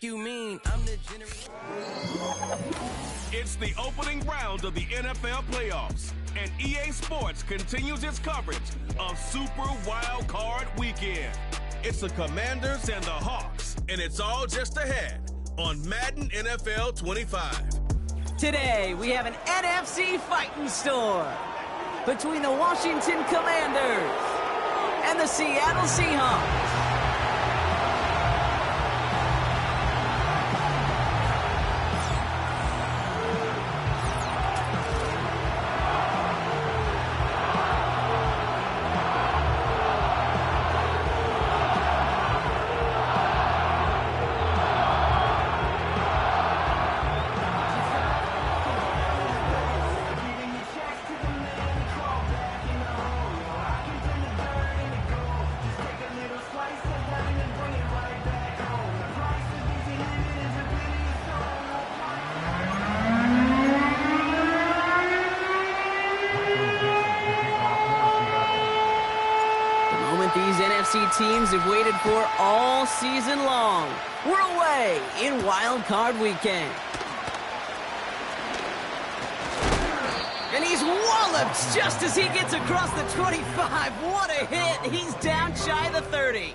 You mean I'm the generation? It's the opening round of the NFL playoffs, and EA Sports continues its coverage of Super Wildcard Weekend. It's the Commanders and the Hawks, and it's all just ahead on Madden NFL 25. Today, we have an NFC fighting storm between the Washington Commanders and the Seattle Seahawks. These NFC teams have waited for all season long. We're away in Wild Card Weekend. And he's walloped just as he gets across the 25. What a hit. He's down shy of the 30.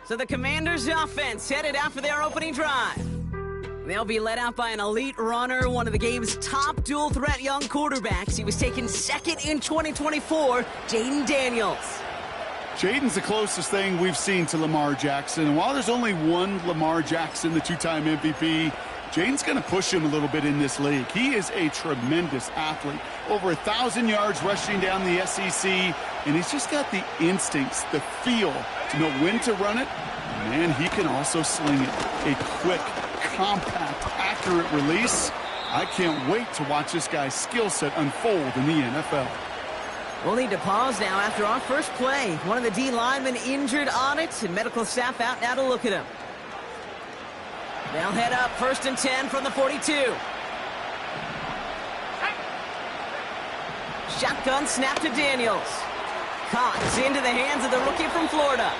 So the Commanders' offense headed out for their opening drive. They'll be led out by an elite runner, one of the game's top dual-threat young quarterbacks. He was taken second in 2024, Jayden Daniels. Jayden's the closest thing we've seen to Lamar Jackson. And while there's only one Lamar Jackson, the two-time MVP, Jayden's going to push him a little bit in this league. He is a tremendous athlete. Over 1,000 yards rushing down the SEC, and he's just got the instincts, the feel to know when to run it. Man, he can also sling it. A quick, compact, accurate release. I can't wait to watch this guy's skill set unfold in the NFL. We'll need to pause now after our first play. One of the D linemen injured on it, and medical staff out now to look at him. They'll head up 1st and 10 from the 42. Shotgun snap to Daniels. Caught into the hands of the rookie from Florida.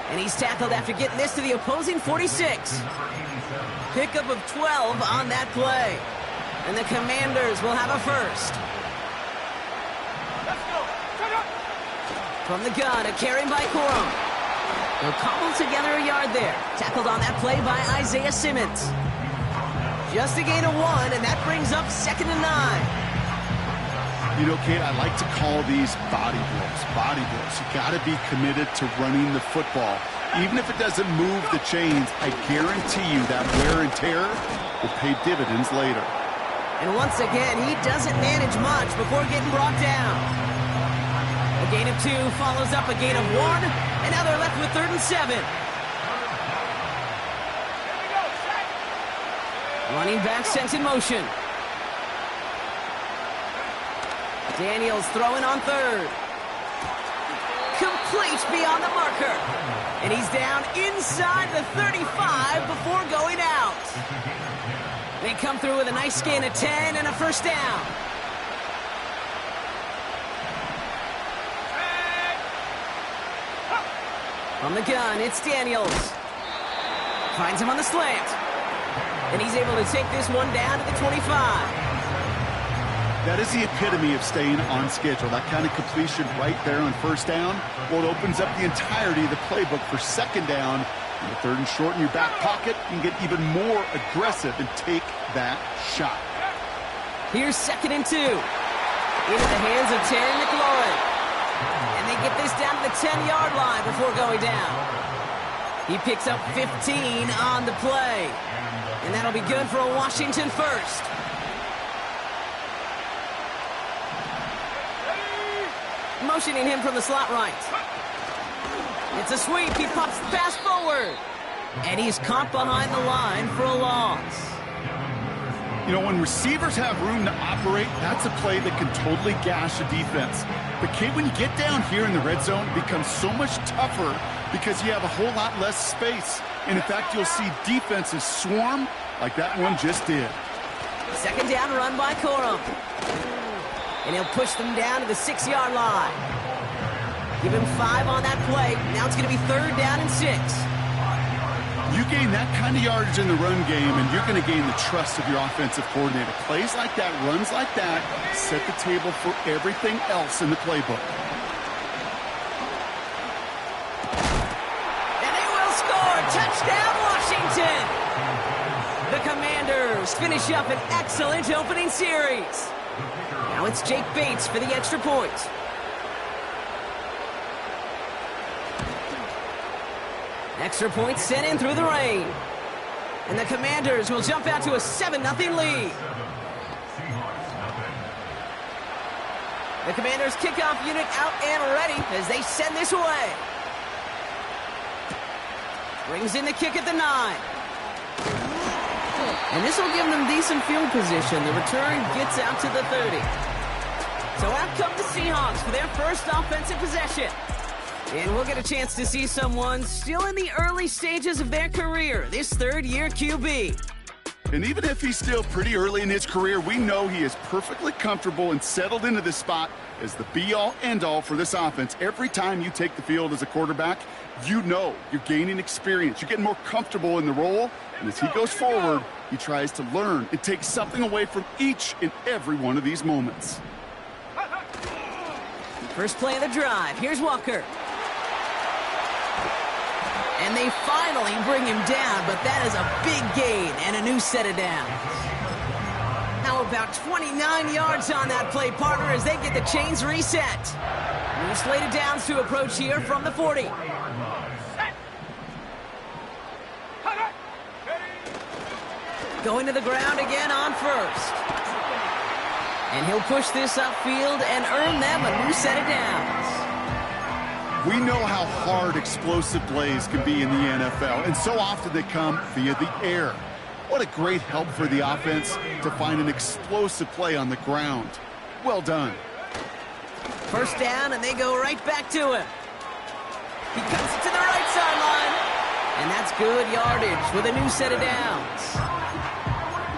And he's tackled after getting this to the opposing 46. Pickup of 12 on that play. And the Commanders will have a first. From the gun, a carry by Corum. They'll cobble together a yard there. Tackled on that play by Isaiah Simmons. Just a gain of 1, and that brings up 2nd and 9. You know, Kate, I like to call these body blows. Body blows. You got to be committed to running the football. Even if it doesn't move the chains, I guarantee you that wear and tear will pay dividends later. And once again, he doesn't manage much before getting brought down. A gain of 2 follows up a gain of 1, and now they're left with 3rd and 7. Running back sent in motion. Daniels throwing on 3rd. Complete beyond the marker. And he's down inside the 35 before going out. They come through with a nice gain of 10 and a first down. From the gun, it's Daniels. Finds him on the slant. And he's able to take this one down to the 25. That is the epitome of staying on schedule. That kind of completion right there on first down. Well, it opens up the entirety of the playbook for 2nd down. And the 3rd and short in your back pocket, you can get even more aggressive and take that shot. Here's 2nd and 2. Into the hands of Terry McLaurin. And they get this down to the 10-yard line before going down. He picks up 15 on the play. And that'll be good for a Washington first. Motioning him from the slot right. It's a sweep. He pops the pass forward. And he's caught behind the line for a loss. You know, when receivers have room to operate, that's a play that can totally gash a defense. But, Kate, when you get down here in the red zone, it becomes so much tougher because you have a whole lot less space. And, in fact, you'll see defenses swarm like that one just did. 2nd down run by Corum. And he'll push them down to the 6-yard line. Give him 5 on that play. Now it's going to be 3rd down and 6. You gain that kind of yardage in the run game, and you're going to gain the trust of your offensive coordinator. Plays like that, runs like that, set the table for everything else in the playbook. And they will score! Touchdown, Washington! The Commanders finish up an excellent opening series. Now it's Jake Bates for the extra point. Extra point sent in through the rain. And the Commanders will jump out to a 7-0 lead. The Commanders kickoff unit out and ready as they send this away. Brings in the kick at the 9. And this will give them decent field position. The return gets out to the 30. So out come the Seahawks for their first offensive possession. And we'll get a chance to see someone still in the early stages of their career, this third-year QB. And even if he's still pretty early in his career, we know he is perfectly comfortable and settled into this spot as the be-all, end-all for this offense. Every time you take the field as a quarterback, you know you're gaining experience. You're getting more comfortable in the role. And as he goes forward, he tries to learn and take something away from each and every one of these moments. First play of the drive. Here's Walker. And they finally bring him down, but that is a big gain and a new set of downs. Now about 29 yards on that play, partner, as they get the chains reset. New slate of downs to approach here from the 40. Going to the ground again on first. And he'll push this upfield and earn them a new set of downs. We know how hard explosive plays can be in the NFL, and so often they come via the air. What a great help for the offense to find an explosive play on the ground. Well done. First down, and they go right back to him. He cuts it to the right sideline. And that's good yardage with a new set of downs.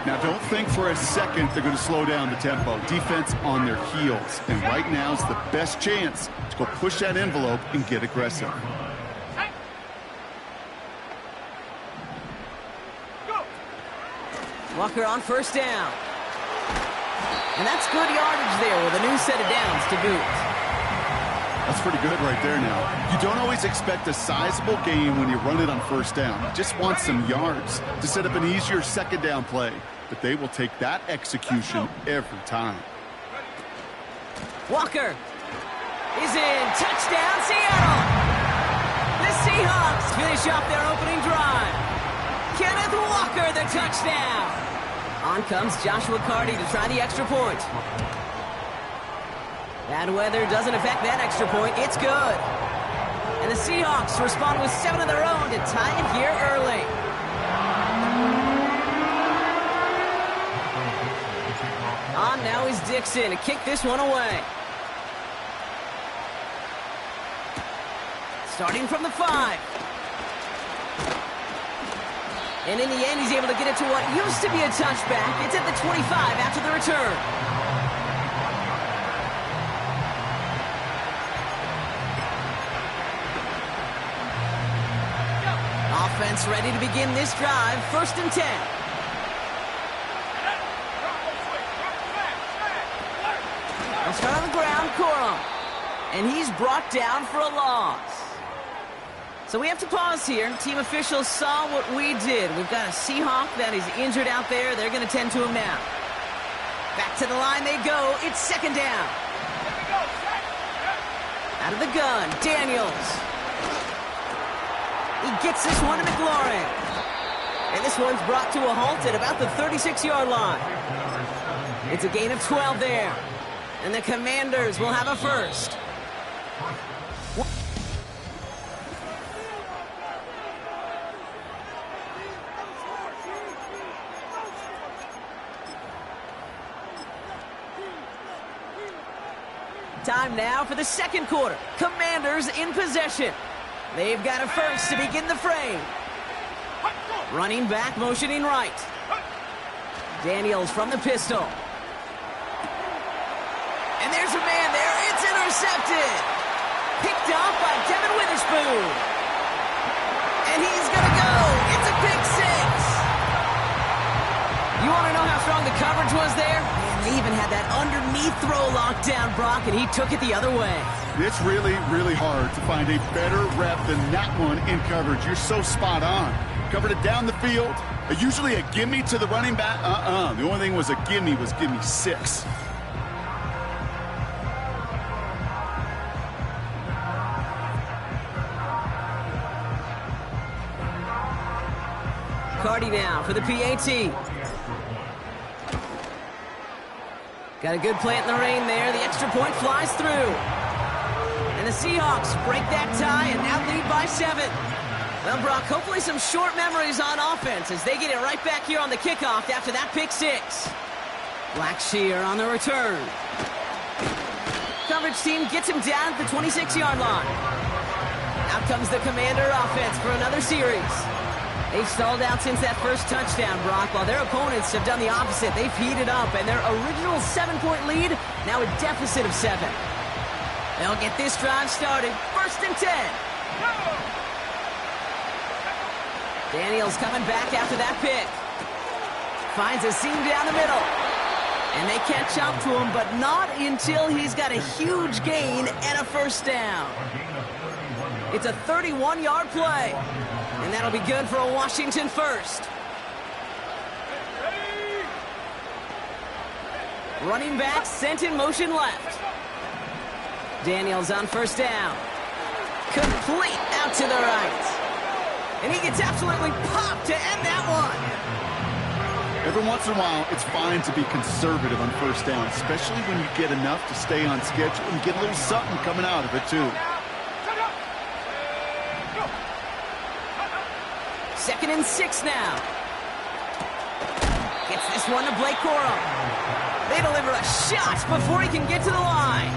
Now, don't think for a second they're going to slow down the tempo. Defense on their heels. And right now is the best chance to go push that envelope and get aggressive. Walker on first down. And that's good yardage there with a new set of downs to boot. That's pretty good right there now. You don't always expect a sizable gain when you run it on first down. You just want some yards to set up an easier second down play. But they will take that execution every time. Walker is in. Touchdown, Seattle! The Seahawks finish off their opening drive. Kenneth Walker, the touchdown! On comes Joshua Carty to try the extra point. Bad weather doesn't affect that extra point. It's good. And the Seahawks respond with 7 of their own to tie it here early. On now is Dixon to kick this one away. Starting from the 5. And in the end, he's able to get it to what used to be a touchback. It's at the 25 after the return. Offense ready to begin this drive. 1st and 10. They'll start on the ground, Corum. And he's brought down for a loss. So we have to pause here. Team officials saw what we did. We've got a Seahawk that is injured out there. They're going to tend to him now. Back to the line they go. It's 2nd down. Out of the gun, Daniels. He gets this one to McLaurin. And this one's brought to a halt at about the 36-yard line. It's a gain of 12 there. And the Commanders will have a first. Time now for the 2nd quarter. Commanders in possession. They've got a first to begin the frame. Running back, motioning right. Daniels from the pistol. And there's a man there. It's intercepted. Picked off by Devin Witherspoon. And he's going to go. It's a pick elite throw lockdown, Brock, and he took it the other way. It's really, really hard to find a better rep than that one in coverage. You're so spot on. Covered it down the field. Usually a gimme to the running back. The only thing was a gimme was give me 6. Cardi now for the PAT. Got a good plant in the rain there. The extra point flies through. And the Seahawks break that tie and now lead by 7. Well, Brock, hopefully some short memories on offense as they get it right back here on the kickoff after that pick 6. Blackshear on the return. Coverage team gets him down at the 26-yard line. Out comes the Commander offense for another series. They've stalled out since that first touchdown, Brock, while their opponents have done the opposite. They've heated up, and their original 7-point lead, now a deficit of 7. They'll get this drive started. 1st and 10. Daniels coming back after that pick. Finds a seam down the middle. And they catch up to him, but not until he's got a huge gain and a 1st down. It's a 31-yard play. And that'll be good for a Washington 1st. Running back sent in motion left. Daniels on 1st down. Complete out to the right. And he gets absolutely popped to end that one. Every once in a while, it's fine to be conservative on 1st down, especially when you get enough to stay on schedule and get a little something coming out of it, too. 2nd and 6 now. Gets this one to Blake Corum. They deliver a shot before he can get to the line.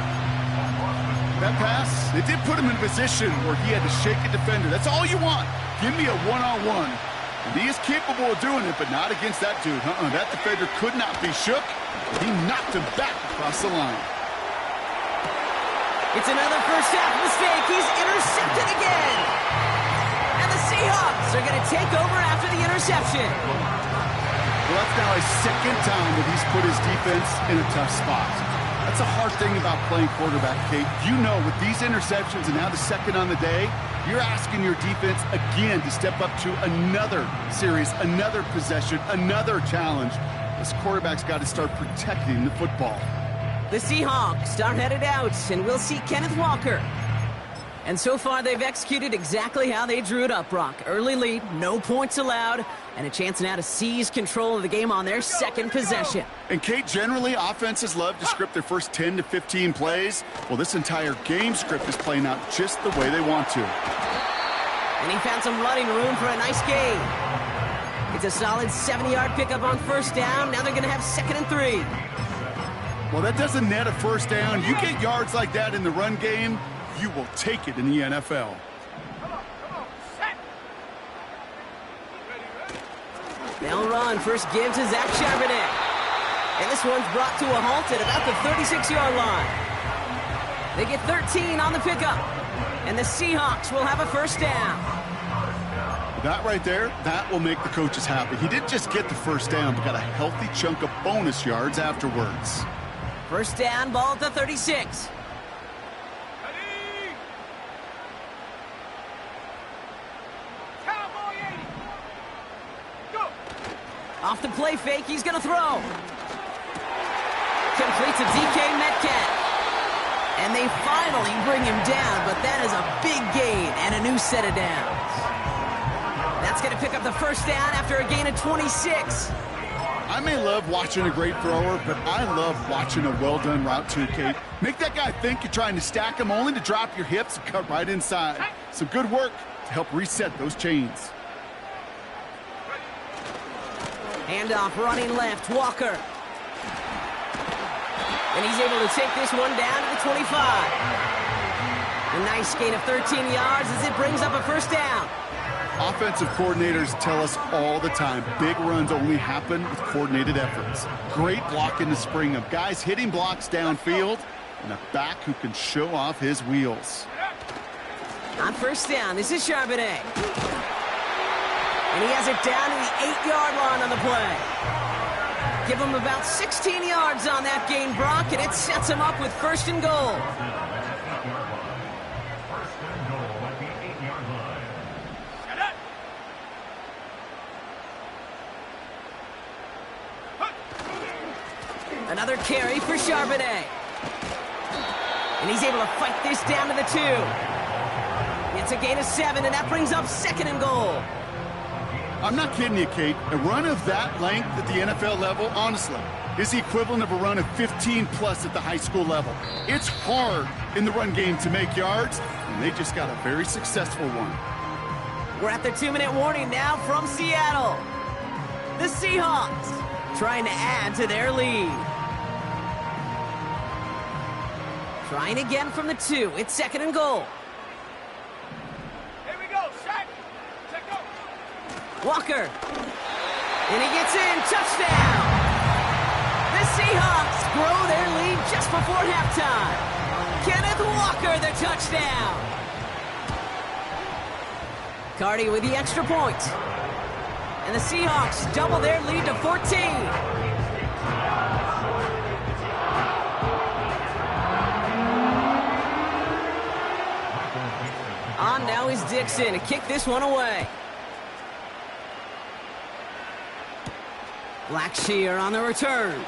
That pass, it did put him in a position where he had to shake a defender. That's all you want. Give me a one-on-one. And he is capable of doing it, but not against that dude. That defender could not be shook. He knocked him back across the line. It's another first half mistake. He's intercepted again. And the Seahawks are going to take over after the interception. Well, that's now his 2nd time that he's put his defense in a tough spot. That's a hard thing about playing quarterback, Kate. You know, with these interceptions and now the 2nd on the day, you're asking your defense again to step up to another series, another possession, another challenge. This quarterback's got to start protecting the football. The Seahawks are headed out, and we'll see Kenneth Walker. And so far, they've executed exactly how they drew it up, Brock. Early lead, no points allowed, and a chance now to seize control of the game on their 2nd possession. And, Kate, generally, offenses love to script their first 10 to 15 plays. Well, this entire game script is playing out just the way they want to. And he found some running room for a nice gain. It's a solid 70-yard pickup on 1st down. Now they're going to have 2nd and 3. Well, that doesn't net a 1st down. You get yards like that in the run game, you will take it in the NFL. They'll run. First give to Zach Charbonnet. And this one's brought to a halt at about the 36-yard line. They get 13 on the pickup. And the Seahawks will have a 1st down. That right there, that will make the coaches happy. He didn't just get the 1st down, but got a healthy chunk of bonus yards afterwards. 1st down, ball at the 36. Off the play fake, he's going to throw. Complete to DK Metcalf. And they finally bring him down, but that is a big gain and a new set of downs. That's going to pick up the 1st down after a gain of 26. I may love watching a great thrower, but I love watching a well-done route too, Kate. Make that guy think you're trying to stack him only to drop your hips and cut right inside. Some good work to help reset those chains. Handoff running left, Walker. And he's able to take this one down to the 25. A nice gain of 13 yards as it brings up a 1st down. Offensive coordinators tell us all the time, big runs only happen with coordinated efforts. Great block in the spring of guys hitting blocks downfield and a back who can show off his wheels. On 1st down, this is Charbonnet. And he has it down to the 8-yard line on the play. Give him about 16 yards on that gain, Brock, and it sets him up with 1st and goal. Another carry for Charbonnet. And he's able to fight this down to the 2. It's a gain of 7, and that brings up 2nd and goal. I'm not kidding you, Kate. A run of that length at the NFL level, honestly, is the equivalent of a run of 15-plus at the high school level. It's hard in the run game to make yards, and they just got a very successful one. We're at the 2-minute warning now from Seattle. The Seahawks trying to add to their lead. Trying again from the 2. It's 2nd and goal. Here we go, Shaq. Check go. Walker. And he gets in. Touchdown. The Seahawks grow their lead just before halftime. Kenneth Walker, the touchdown. Cardi with the extra point. And the Seahawks double their lead to 14. On now is Dixon to kick this one away. Blackshear on the return.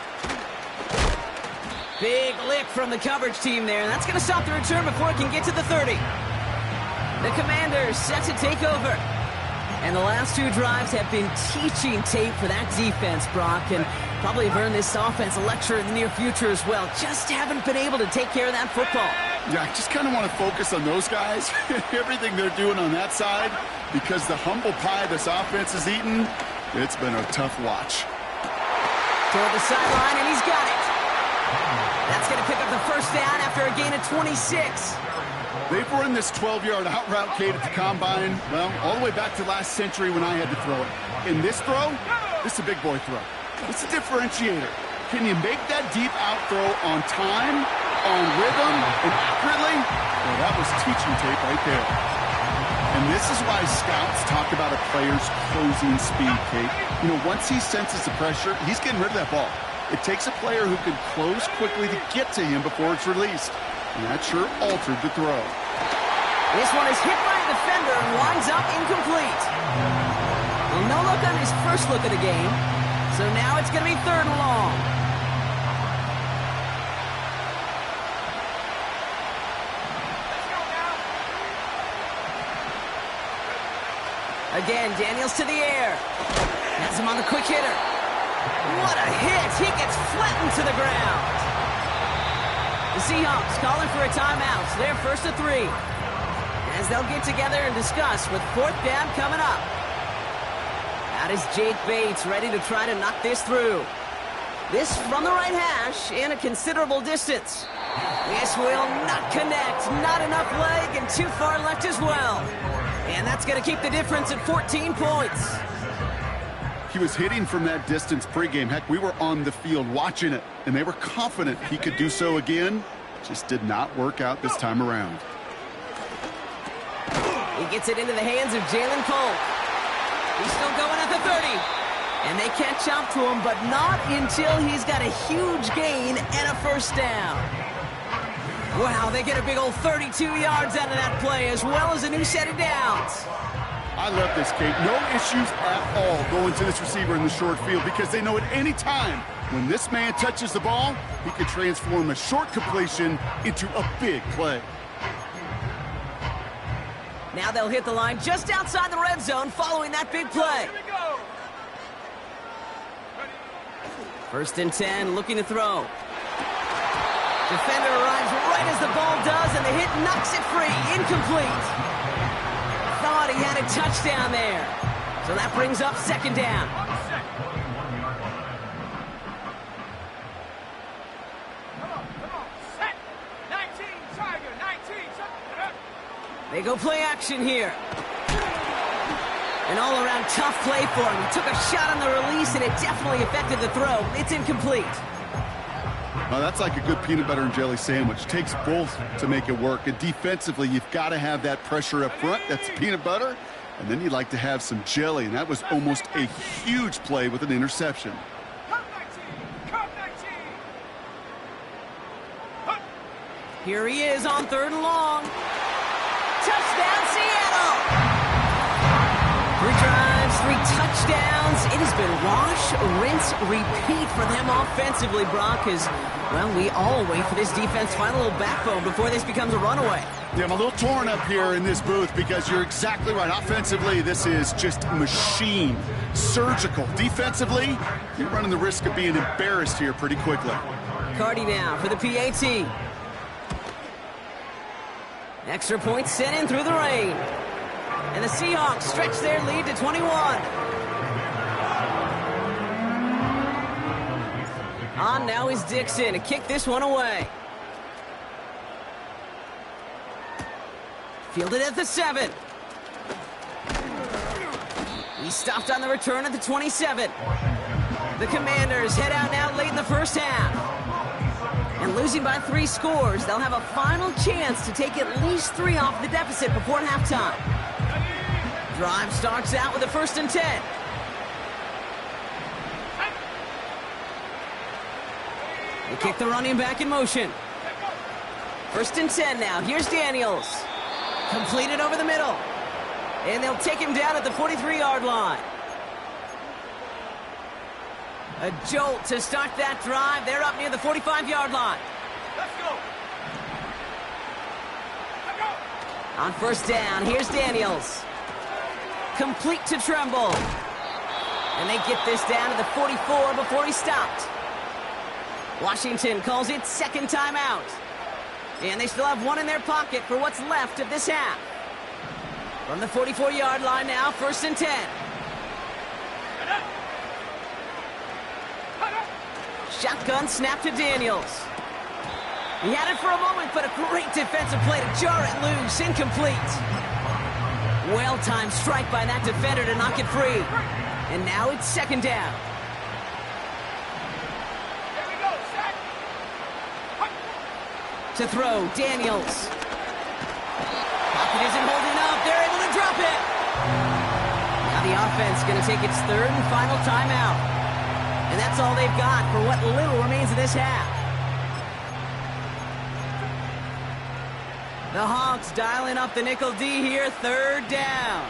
Big lick from the coverage team there. That's going to stop the return before it can get to the 30. The Commanders set to take over. And the last 2 drives have been teaching tape for that defense, Brock, and probably have earned this offense a lecture in the near future as well. Just haven't been able to take care of that football. Yeah, I just kind of want to focus on those guys, everything they're doing on that side, because the humble pie this offense has eaten, it's been a tough watch. Toward the sideline, and he's got it. That's going to pick up the 1st down after a gain of 26. They've run this 12-yard out route, Kate, at the combine, well, all the way back to last century when I had to throw it. In this throw, this is a big boy throw. It's a differentiator. Can you make that deep out throw on time, on rhythm, and accurately? Well, that was teaching tape right there. And this is why scouts talk about a player's closing speed, Kate. You know, once he senses the pressure, he's getting rid of that ball. It takes a player who can close quickly to get to him before it's released. And that sure altered the throw. This one is hit by a defender and winds up incomplete. Well, no look on his first look of the game. So now it's going to be 3rd and long. Again, Daniels to the air. Has him on the quick hitter. What a hit! He gets flattened to the ground. The Seahawks calling for a timeout. So they're 1st and 3. As they'll get together and discuss with 4th down coming up. Out is Jake Bates, ready to try to knock this through. This from the right hash and a considerable distance. This will not connect. Not enough leg and too far left as well. And that's going to keep the difference at 14 points. He was hitting from that distance pregame. Heck, we were on the field watching it, and they were confident he could do so again. Just did not work out this time around. He gets it into the hands of Jalen Polk. He's still going at the 30. And they catch up to him, but not until he's got a huge gain and a 1st down. Wow, they get a big old 32 yards out of that play, as well as a new set of downs. I love this, Kate. No issues at all going to this receiver in the short field, because they know at any time when this man touches the ball, he can transform a short completion into a big play. Now they'll hit the line just outside the red zone following that big play. 1st and 10, looking to throw. Defender arrives right as the ball does, and the hit knocks it free. Incomplete. Thought he had a touchdown there. So that brings up 2nd down. They go play action here. An all-around tough play for him. He took a shot on the release, and it definitely affected the throw. It's incomplete. Well, that's like a good peanut butter and jelly sandwich. It takes both to make it work. And defensively, you've got to have that pressure up front. That's peanut butter. And then you'd like to have some jelly. And that was almost a huge play with an interception. Here he is on 3rd and long. Touchdown, Seattle! 3 drives, 3 touchdowns. It has been wash, rinse, repeat for them offensively, Brock, as, well, we all wait for this defense to find a little backbone before this becomes a runaway. Yeah, I'm a little torn up here in this booth because you're exactly right. Offensively, this is just machine, surgical. Defensively, you're running the risk of being embarrassed here pretty quickly. Cardi now for the PAT. Extra point sent in through the rain. And the Seahawks stretch their lead to 21. On now is Dixon to kick this one away. Fielded at the 7. He stopped on the return at the 27. The Commanders head out now late in the first half. And losing by 3 scores, they'll have a final chance to take at least 3 off the deficit before halftime. Drive starts out with a 1st and 10. They kick the running back in motion. 1st and 10 now. Here's Daniels. Completed over the middle. And they'll take him down at the 43-yard line. A jolt to start that drive. They're up near the 45-yard line. Let's go. On 1st down, here's Daniels. Complete to Tremble. And they get this down to the 44 before he stopped. Washington calls it 2nd timeout. And they still have 1 in their pocket for what's left of this half. From the 44-yard line now, 1st and 10. Shotgun snap to Daniels. He had it for a moment, but a great defensive play to jar it loose. Incomplete. Well-timed strike by that defender to knock it free. And now it's 2nd down. Here we go, set. To throw, Daniels. Pocket isn't holding up. They're able to drop it. Now the offense going to take its 3rd and final timeout. And that's all they've got for what little remains of this half. The Hawks dialing up the nickel D here, 3rd down.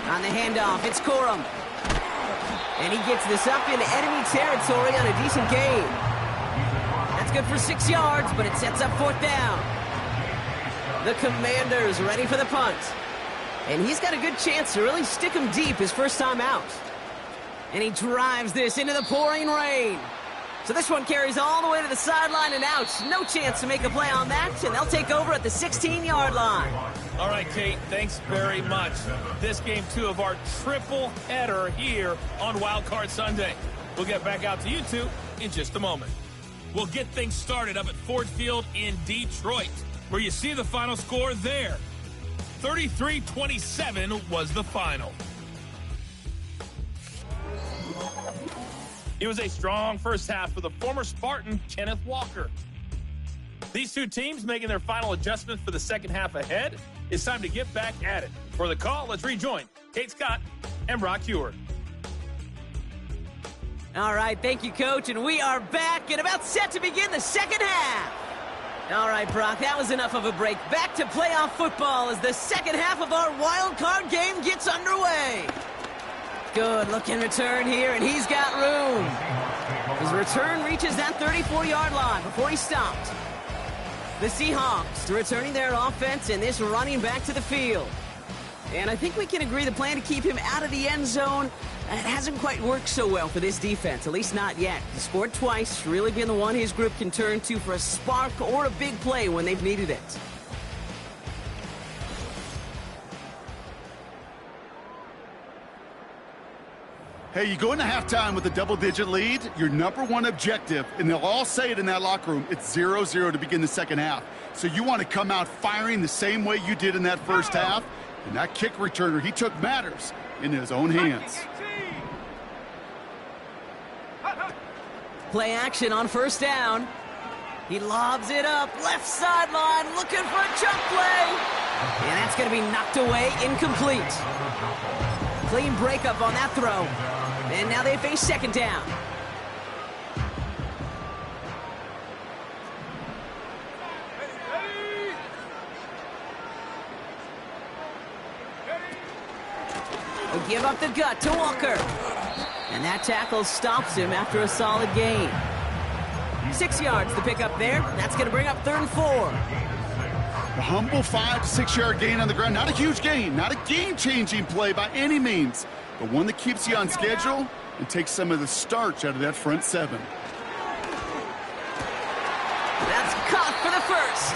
On the handoff, it's Corum. And he gets this up into enemy territory on a decent gain. That's good for 6 yards, but it sets up 4th down. The Commanders ready for the punt. And he's got a good chance to really stick him deep his first time out. And he drives this into the pouring rain. So this one carries all the way to the sideline and out. No chance to make a play on that, and they'll take over at the 16-yard line. All right, Kate, thanks very much. This game 2 of our triple header here on Wildcard Sunday. We'll get back out to you two in just a moment. We'll get things started up at Ford Field in Detroit, where you see the final score there. 33-27 was the final. It was a strong first half for the former Spartan, Kenneth Walker. These 2 teams making their final adjustments for the second half ahead. It's time to get back at it. For the call, let's rejoin Kate Scott and Brock Heward. All right, thank you, Coach, and we are back and about set to begin the second half. All right, Brock, that was enough of a break. Back to playoff football as the second half of our wild card game gets underway. Good looking return here, and he's got room. His return reaches that 34-yard line before he stopped. The Seahawks returning their offense and this running back to the field. And I think we can agree the plan to keep him out of the end zone, it hasn't quite worked so well for this defense, at least not yet. He scored twice, really been the one his group can turn to for a spark or a big play when they've needed it. Hey, you go into halftime with a double-digit lead, your number 1 objective, and they'll all say it in that locker room, it's 0-0 to begin the second half. So you want to come out firing the same way you did in that first half, and that kick returner, he took matters in his own hands. Play action on first down. He lobs it up, left sideline, looking for a jump play. And that's going to be knocked away, incomplete. Clean breakup on that throw. And now they face second down. They give up the gut to Walker. And that tackle stops him after a solid gain. 6 yards to pick up there. That's going to bring up 3rd and 4. A humble 5 to 6 yard gain on the ground. Not a huge gain, not a game-changing play by any means, but one that keeps you on schedule and takes some of the starch out of that front 7. That's caught for the first.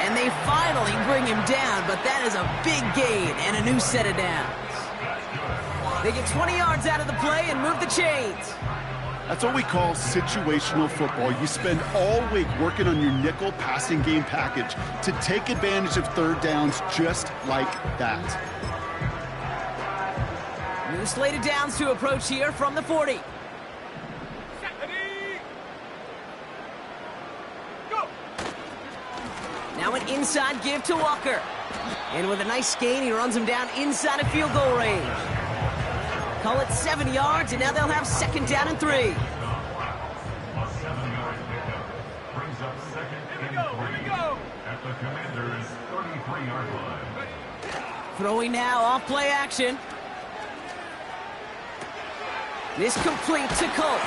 And they finally bring him down, but that is a big gain and a new set of downs. They get 20 yards out of the play and move the chains. That's what we call situational football. You spend all week working on your nickel passing game package to take advantage of 3rd downs just like that. New slate of downs to approach here from the 40. Now an inside give to Walker. And with a nice gain, he runs him down inside of field goal range. Call it 7 yards, and now they'll have 2nd down and 3. Here we go. At the Commander's 33-yard line. Throwing now off play action. This complete to Colt.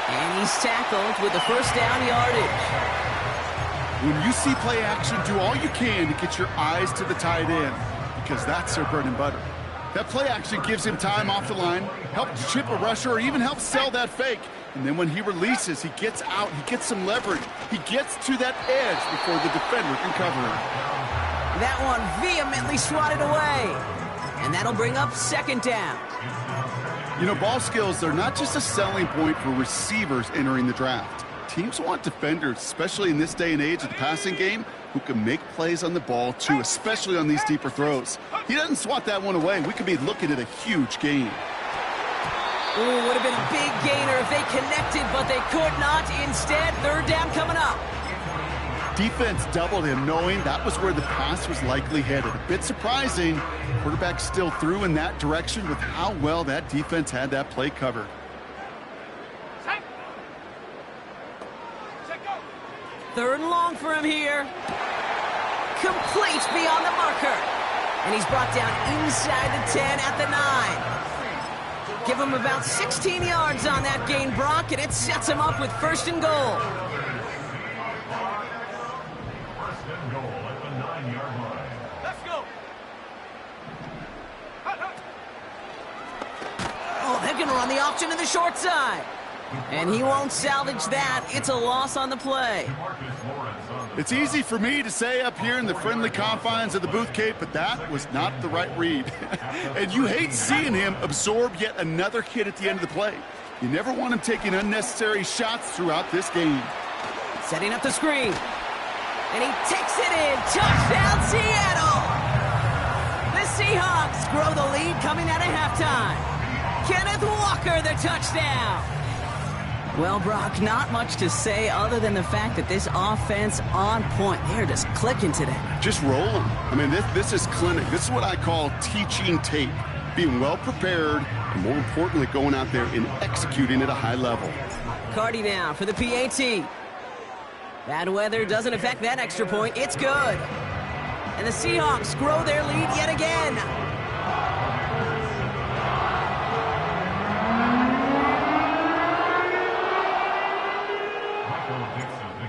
And he's tackled with the 1st down yardage. When you see play action, do all you can to get your eyes to the tight end, because that's their bread and butter. That play action gives him time off the line, helps chip a rusher, or even helps sell that fake. And then when he releases, he gets out, he gets some leverage. He gets to that edge before the defender can cover him. That one vehemently swatted away. And that'll bring up 2nd down. You know, ball skills are not just a selling point for receivers entering the draft. Teams want defenders, especially in this day and age of the passing game, who can make plays on the ball too, especially on these deeper throws. He doesn't swat that one away. We could be looking at a huge gain. Ooh, would have been a big gainer if they connected, but they could not. Instead, 3rd down coming up. Defense doubled him, knowing that was where the pass was likely headed. A bit surprising. Quarterback still threw in that direction with how well that defense had that play covered. 3rd and long for him here. Complete beyond the marker. And he's brought down inside the 10 at the 9. Give him about 16 yards on that gain, Brock, and it sets him up with 1st and goal. 1st and goal at the 9-yard line. Let's go. Oh, they're going to run the option to the short side. And he won't salvage that. It's a loss on the play. It's easy for me to say up here in the friendly confines of the Booth Cape, but that was not the right read. And you hate seeing him absorb yet another hit at the end of the play. You never want him taking unnecessary shots throughout this game. Setting up the screen. And he takes it in. Touchdown, Seattle! The Seahawks grow the lead coming out of halftime. Kenneth Walker, the touchdown. Well, Brock, not much to say other than the fact that this offense on point. They're just clicking today. Just rolling. I mean, this is clinic. This is what I call teaching tape. Being well prepared, and more importantly, going out there and executing at a high level. Cardi now for the PAT. Bad weather doesn't affect that extra point. It's good. And the Seahawks grow their lead yet again.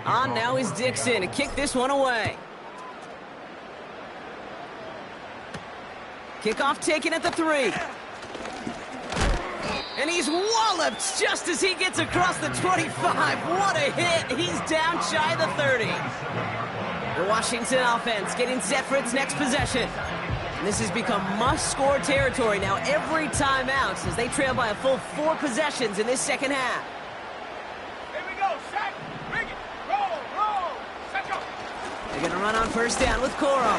On now is Dixon to kick this one away. Kickoff taken at the 3. And he's walloped just as he gets across the 25. What a hit. He's down shy of the 30. The Washington offense getting set for its next possession. And this has become must-score territory now every time out as they trail by a full 4 possessions in this second half. They're going to run on 1st down with Coro.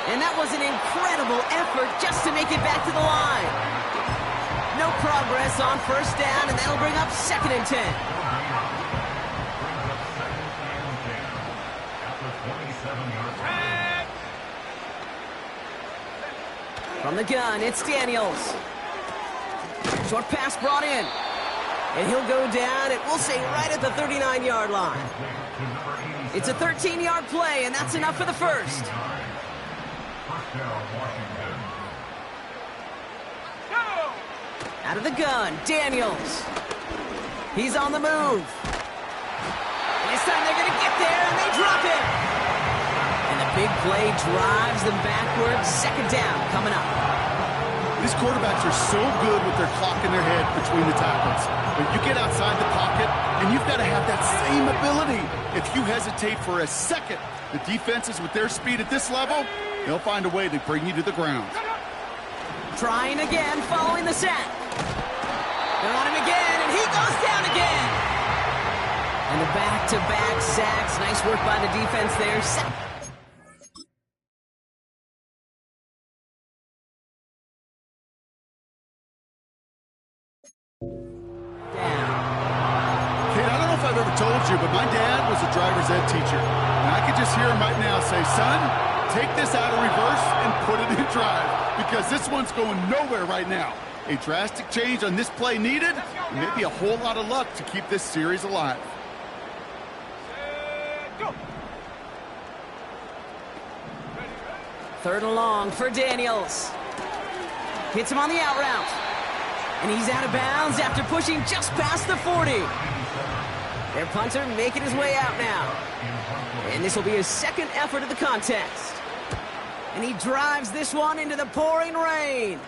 And that was an incredible effort just to make it back to the line. No progress on 1st down, and that'll bring up 2nd and 10. From the gun, it's Daniels. Short pass brought in. And he'll go down, and we'll say right at the 39-yard line. It's a 13-yard play, and that's enough for the 1st. Out of the gun, Daniels. He's on the move. This time they're going to get there, and they drop him. And the big play drives them backwards. Second down coming up. These quarterbacks are so good with their clock in their head between the tackles. But you get outside the pocket, and you've got to have that same ability. If you hesitate for a second, the defenses with their speed at this level, they'll find a way to bring you to the ground. Trying again, following the sack. They're on him again, and he goes down again. And the back-to-back sacks. Nice work by the defense there. I've ever told you, but my dad was a driver's ed teacher. And I could just hear him right now say, son, take this out of reverse and put it in drive, because this one's going nowhere right now. A drastic change on this play needed, and maybe a whole lot of luck to keep this series alive. Go. Third and long for Daniels. Hits him on the out route. And he's out of bounds after pushing just past the 40. Their punter making his way out now. And this will be his second effort of the contest. And he drives this one into the pouring rain.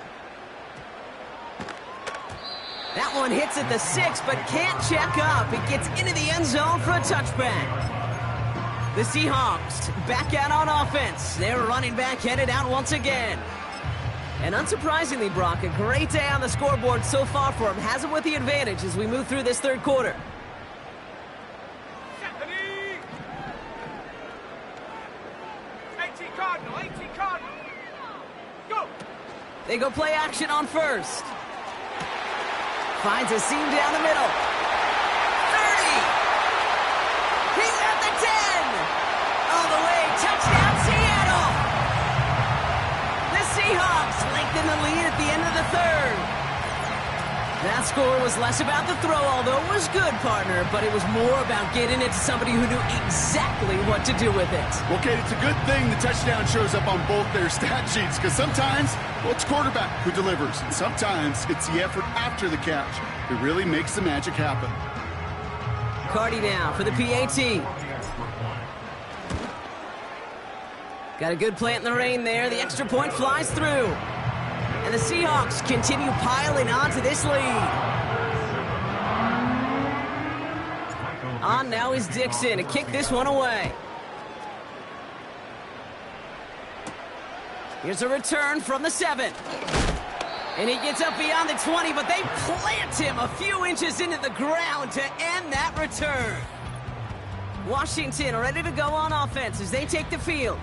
That one hits at the 6, but can't check up. It gets into the end zone for a touchback. The Seahawks back out on offense. Their running back headed out once again. And unsurprisingly, Brock, a great day on the scoreboard so far for him. Has him with the advantage as we move through this third quarter. 18 Cardinal, 18 Cardinal. Go. They go play action on first. Finds a seam down the middle. 30. He's at the 10. All the way. Touchdown, Seattle. The Seahawks lengthen the lead at the end of the third. That score was less about the throw, although it was good, partner, but it was more about getting it to somebody who knew exactly what to do with it. Well, Kate, it's a good thing the touchdown shows up on both their stat sheets, because sometimes, well, it's quarterback who delivers, and sometimes it's the effort after the catch that really makes the magic happen. Cardi now for the PAT. Got a good plant in the rain there. The extra point flies through. And the Seahawks continue piling onto this lead. On now is Dixon to kick this one away. Here's a return from the 7. And he gets up beyond the 20, but they plant him a few inches into the ground to end that return. Washington ready to go on offense as they take the field.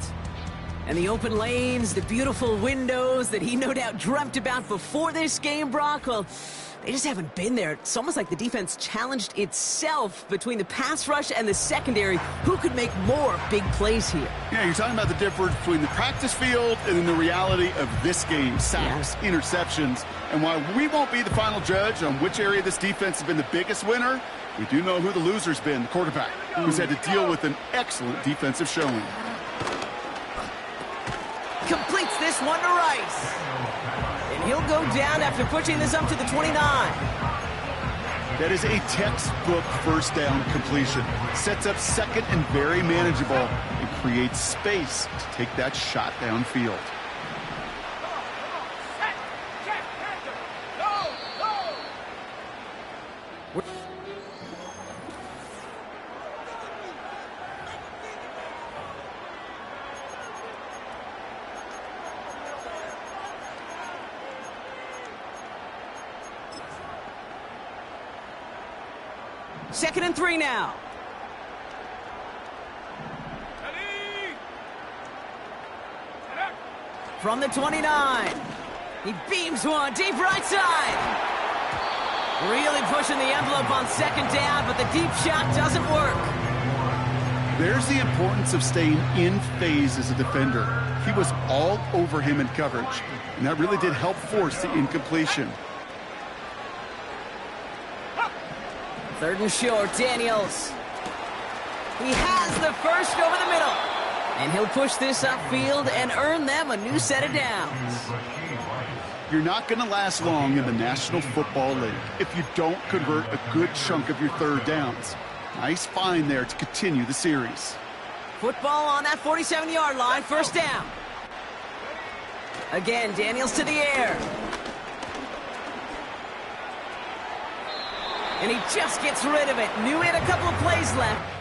And the open lanes, the beautiful windows that he no doubt dreamt about before this game, Brock, well, they just haven't been there. It's almost like the defense challenged itself between the pass rush and the secondary. Who could make more big plays here? Yeah, you're talking about the difference between the practice field and then the reality of this game. Sacks, interceptions. And while we won't be the final judge on which area this defense has been the biggest winner, we do know who the loser's been, the quarterback, who's had to deal with an excellent defensive showing. Completes this one to Rice. And he'll go down after pushing this up to the 29. That is a textbook first down completion. Sets up second and very manageable and creates space to take that shot downfield. Second and 3 now. From the 29. He beams one deep right side. Really pushing the envelope on second down, but the deep shot doesn't work. There's the importance of staying in phase as a defender. He was all over him in coverage, and that really did help force the incompletion. Third and short, Daniels. He has the first over the middle. And he'll push this upfield and earn them a new set of downs. You're not going to last long in the National Football League if you don't convert a good chunk of your third downs. Nice find there to continue the series. Football on that 47-yard line, first down. Again, Daniels to the air. And he just gets rid of it. Knew he had a couple of plays left.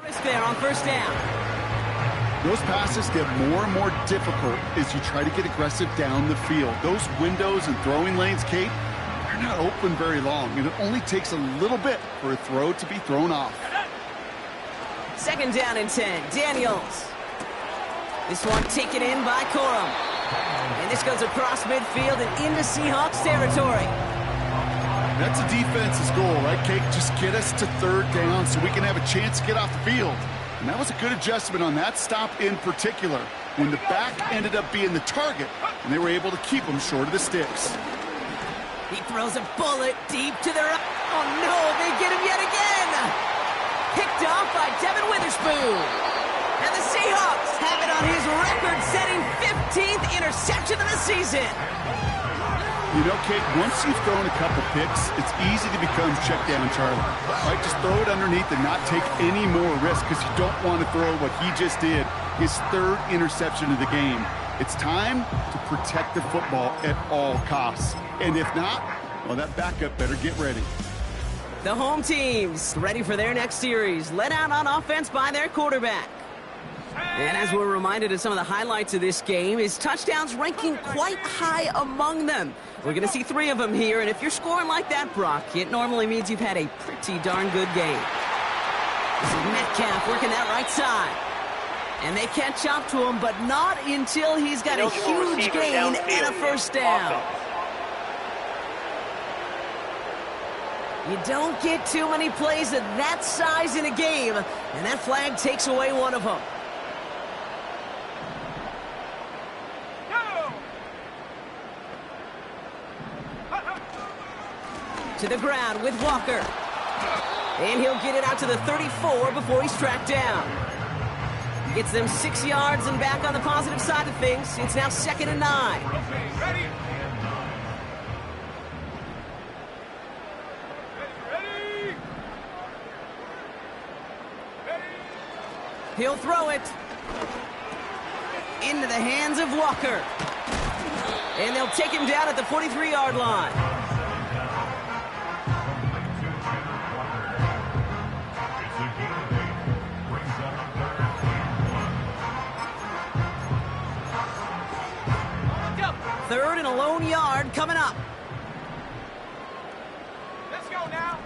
Risk there on first down. Those passes get more and more difficult as you try to get aggressive down the field. Those windows and throwing lanes, Kate, they're not open very long, and it only takes a little bit for a throw to be thrown off. Second down and 10. Daniels. This one taken in by Corum. And this goes across midfield and into Seahawks territory. That's a defense's goal, right, Kate? Just get us to third down so we can have a chance to get off the field. And that was a good adjustment on that stop in particular, when the back ended up being the target, and they were able to keep him short of the sticks. He throws a bullet deep to the right. Oh, no, they get him yet again. Picked off by Devin Witherspoon. And the Seahawks have it on his record-setting 15th interception of the season. You know, Kate, once you've thrown a couple picks, it's easy to become check down Charlie. Right? Just throw it underneath and not take any more risk because you don't want to throw what he just did, his third interception of the game. It's time to protect the football at all costs. And if not, well, that backup better get ready. The home teams ready for their next series, led out on offense by their quarterback. And as we're reminded of some of the highlights of this game, his touchdowns ranking quite high among them. We're going to see 3 of them here, and if you're scoring like that, Brock, it normally means you've had a pretty darn good game. This is Metcalf working that right side. And they catch up to him, but not until he's got a huge gain and a first down. You don't get too many plays of that size in a game, and that flag takes away one of them. To the ground with Walker. And he'll get it out to the 34 before he's tracked down. Gets them 6 yards and back on the positive side of things. It's now 2nd and 9. Ready? He'll throw it into the hands of Walker. And they'll take him down at the 43-yard line. Third and a lone yard coming up. Let's go now.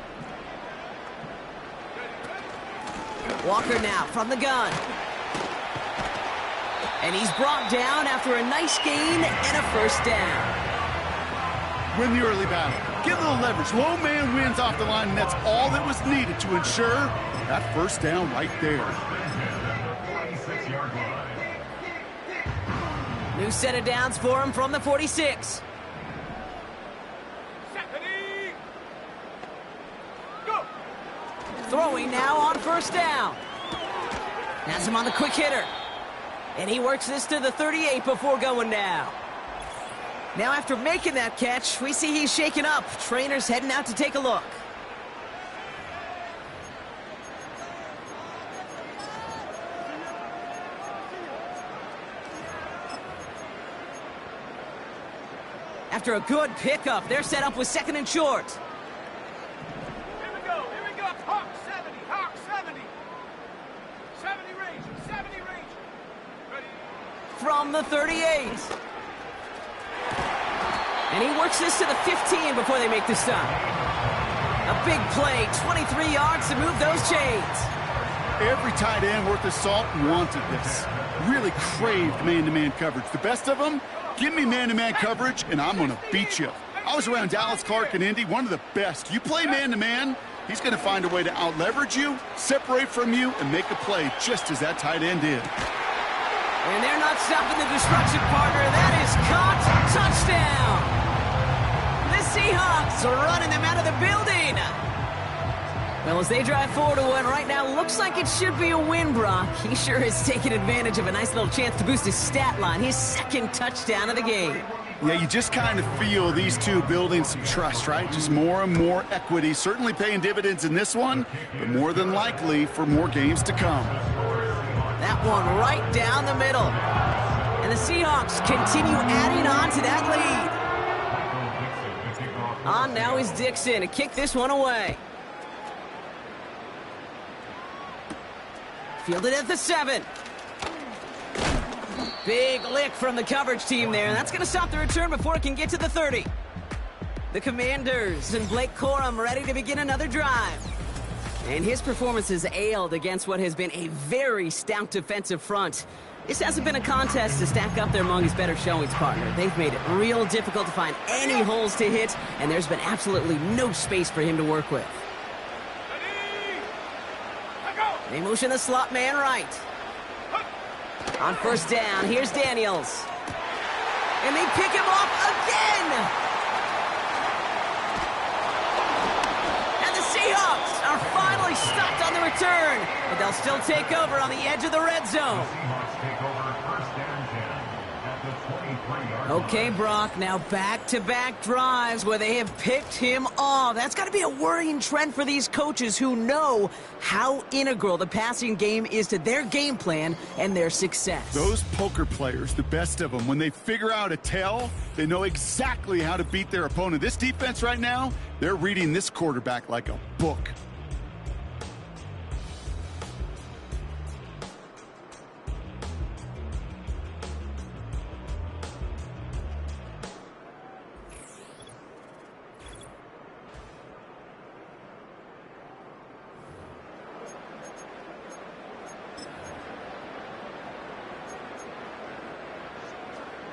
Walker now from the gun. And he's brought down after a nice gain and a first down. Win the early battle. Get a little leverage. Low man wins off the line, and that's all that was needed to ensure that first down right there. 46-yard line. New set of downs for him from the 46. Stephanie! Go! Throwing now on first down. Has him on the quick hitter. And he works this to the 38 before going down. Now after making that catch, we see he's shaken up. Trainer's heading out to take a look. After a good pickup, they're set up with 2nd and short. Here we go. Hawk 70. 70 range. Ready? From the 38. And he works this to the 15 before they make the stop. A big play, 23 yards to move those chains. Every tight end worth his salt wanted this. Really craved man-to-man coverage. The best of them, give me man-to-man coverage, and I'm going to beat you. I was around Dallas Clark and Indy, one of the best. You play man-to-man, he's going to find a way to out-leverage you, separate from you, and make a play just as that tight end did. And they're not stopping the destruction, partner. That is caught. Touchdown. The Seahawks are running them out of the building. Well, as they drive forward to what right now looks like it should be a win, Brock. He sure is taking advantage of a nice little chance to boost his stat line. His second touchdown of the game. Yeah, you just kind of feel these two building some trust, right? Just more and more equity. Certainly paying dividends in this one, but more than likely for more games to come. That one right down the middle. And the Seahawks continue adding on to that lead. On now is Dixon to kick this one away. Fielded at the 7. Big lick from the coverage team there, and that's going to stop the return before it can get to the 30. The Commanders and Blake Corum ready to begin another drive. And his performance has ailed against what has been a very stout defensive front. This hasn't been a contest to stack up there among his better showings, partner. They've made it real difficult to find any holes to hit, and there's been absolutely no space for him to work with. They motion the slot man right. On first down, here's Daniels. And they pick him off again! And the Seahawks are finally stopped on the return, but they'll still take over on the edge of the red zone. Okay, Brock, now back-to-back drives where they have picked him off. That's got to be a worrying trend for these coaches who know how integral the passing game is to their game plan and their success. Those poker players, the best of them, when they figure out a tell, they know exactly how to beat their opponent. This defense right now, they're reading this quarterback like a book.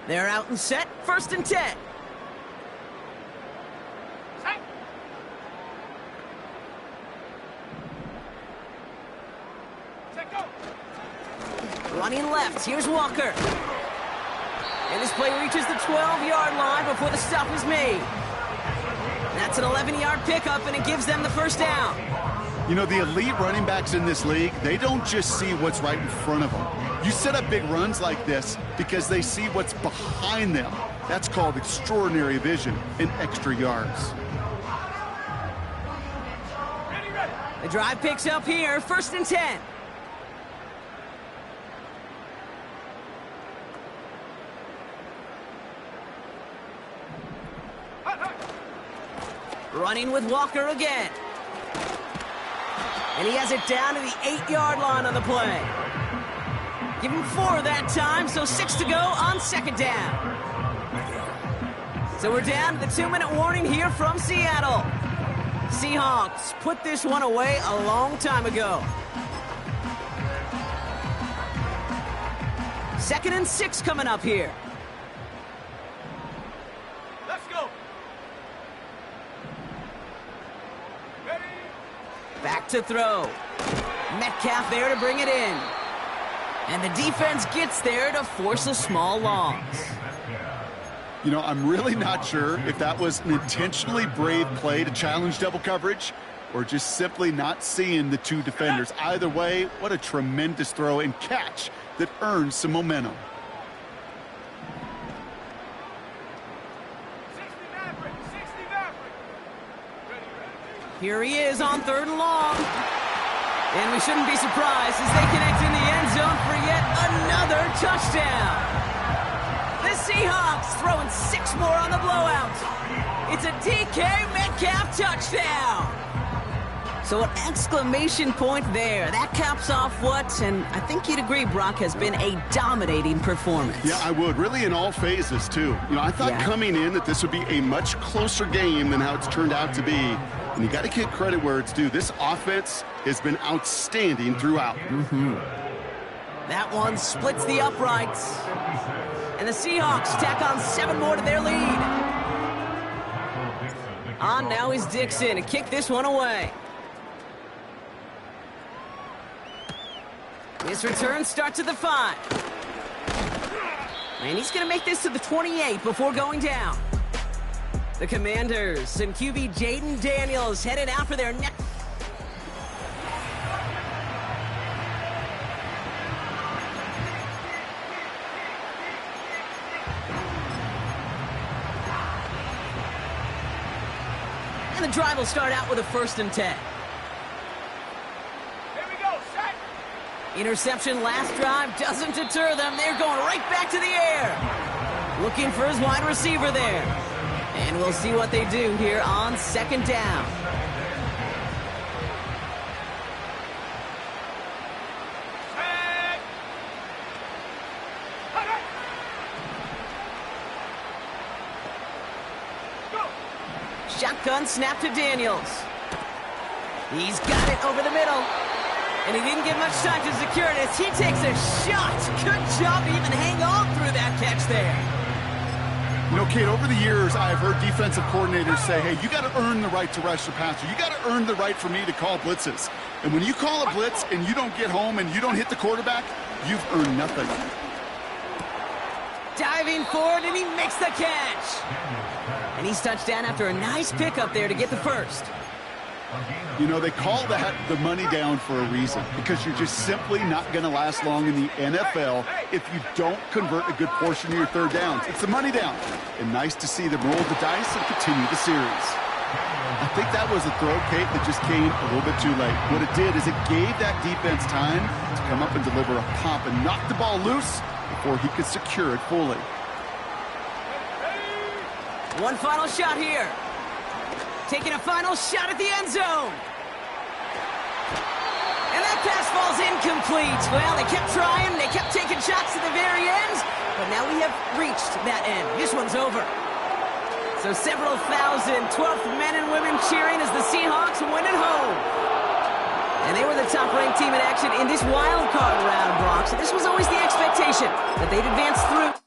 They're out and set, 1st and 10. Set. Set, go. Running left, here's Walker. And this play reaches the 12-yard line before the stop is made. That's an 11-yard pickup, and it gives them the first down. You know, the elite running backs in this league, they don't just see what's right in front of them. You set up big runs like this because they see what's behind them. That's called extraordinary vision and extra yards. Ready, ready. The drive picks up here, 1st and 10. Hut, hut. Running with Walker again. And he has it down to the 8-yard line on the play. Give him 4 that time, so 6 to go on 2nd down. So we're down to the 2-minute warning here from Seattle. Seahawks put this one away a long time ago. 2nd and 6 coming up here. Let's go. Ready. Back to throw. Metcalf there to bring it in. And the defense gets there to force a small loss. You know, I'm really not sure if that was an intentionally brave play to challenge double coverage or just simply not seeing the two defenders. Either way, what a tremendous throw and catch that earns some momentum. 60 Maverick. 60 Maverick. Ready, ready. Here he is on 3rd and long. And we shouldn't be surprised as they connect in the end zone for yet another touchdown. The Seahawks throwing 6 more on the blowout. It's a DK Metcalf touchdown. So an exclamation point there. That caps off what, and I think you'd agree, Brock, has been a dominating performance. Yeah, I would. Really in all phases, too. You know, I thought coming in that this would be a much closer game than how it's turned out to be. And you got to give credit where it's due. This offense has been outstanding throughout. That one splits the uprights. And the Seahawks tack on 7 more to their lead. On now is Dixon to kick this one away. This return starts at the 5. And he's going to make this to the 28 before going down. The Commanders and QB Jaden Daniels headed out for their next. And the drive will start out with a 1st and 10. Here we go, set. Interception last drive doesn't deter them. They're going right back to the air. Looking for his wide receiver there. And we'll see what they do here on 2nd down. Set. Hut it. Go. Shotgun snap to Daniels. He's got it over the middle. And he didn't get much time to secure it as he takes a shot. Good job to even hang on through that catch there. You know, Kate, over the years, I've heard defensive coordinators say, hey, you got to earn the right to rush the passer. You got to earn the right for me to call blitzes. And when you call a blitz and you don't get home and you don't hit the quarterback, you've earned nothing. Diving forward, and he makes the catch. And he's touchdown after a nice pickup there to get the 1st. You know, they call that the money down for a reason, because you're just simply not going to last long in the NFL if you don't convert a good portion of your 3rd downs. It's the money down. And nice to see them roll the dice and continue the series. I think that was a throw, Kate, that just came a little bit too late. What it did is it gave that defense time to come up and deliver a pop and knock the ball loose before he could secure it fully. One final shot here. Taking a final shot at the end zone. And that pass falls incomplete. Well, they kept trying. They kept taking shots at the very end. But now we have reached that end. This one's over. So several thousand 12th men and women cheering as the Seahawks win it home. And they were the top-ranked team in action in this wild card round, Brock. So this was always the expectation that they'd advance through.